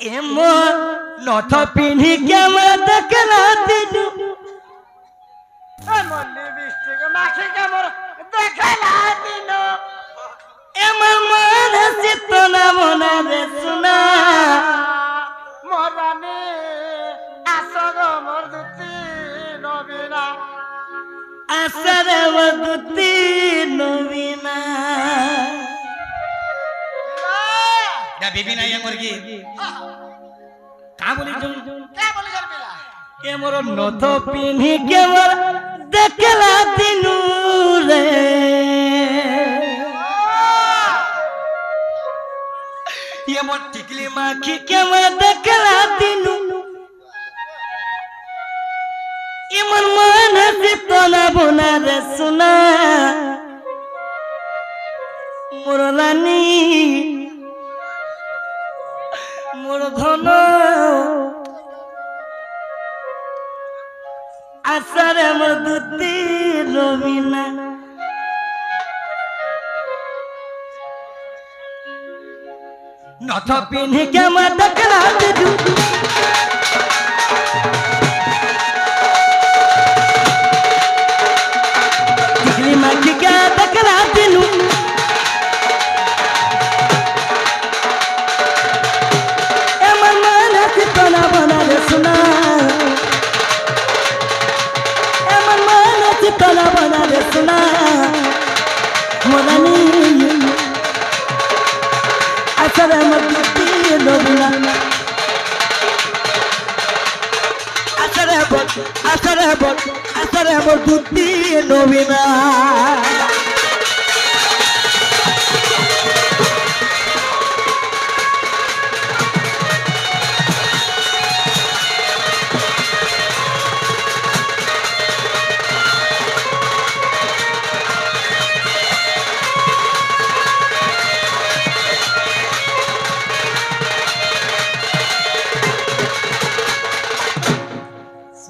এমন নথ পিন্ধি কেমন দেখলা দিনু এমন লিপস্টিক মাখি কেমন দেখলা দিনু এমন মন চিতনা মনা রে শুনা মরানি আসগ মোর দুতি নবীনা আসরে মধুতি নবীনা या बेबी नाही आहे मुलगी का बोली तू কে বলি জরবিলা এমন নথ পিন্ধি কেমন দেখলা দিনু রে এমন টিকলি মাখি কেমন দেখলা দিনু এমন মন চিতনা বোনা রে শুনা মোরলানি মোর ধন আশারে মোর দুতি রবিনা নথ পিন্ধি কেমন দেখলা দিনু টিকলি মাখি কে দেখলা দিনু এমন মন চিতনা বনা রে শুনা এমন মন চিতনা বনা রে শুনা মোরানি আসরে মধুতি নবীনা আসরে মধুতি নবীনা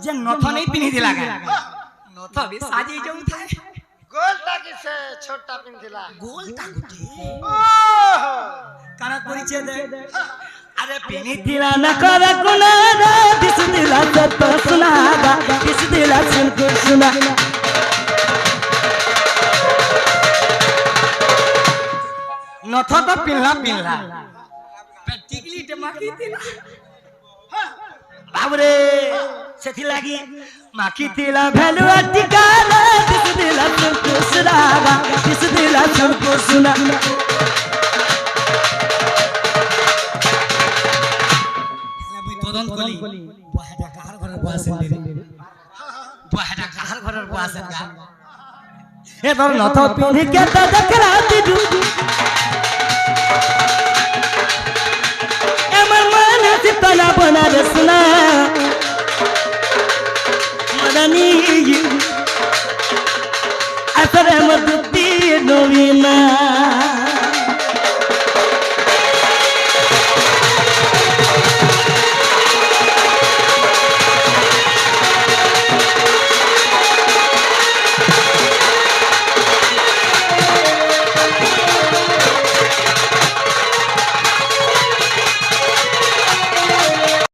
जे नथ नहीं पिनी दिला का नथ भी साजी जाऊ थाए গোল তাকিছে ছোটটা পিনছিলা गोल तागुटी ওহো काना परिचय दे अरे पिनी দিলা না করে কোনা রে দিস দিলা সত শুনা গা দিস দিলা শুন কো শুনা नथ तो पिनला टिकली टे माखी दिला বাবরে সেথি লাগি মাখি দিলা ভ্যালু টিকা রে দিস দিলা শুন কো শুনা গা দিস দিলা শুন কো শুনা মুই তদন্ত কলি বহাটা কাহার ঘরের বয়াসেন রে বহাটা কাহার ঘরের বয়াসেন গা এ তোর নথ পিন্ধি কে তা দেখলা দিদু এমন মন চিতনা বনা রে শুনা মদনী আসরে মধুতি নবীনা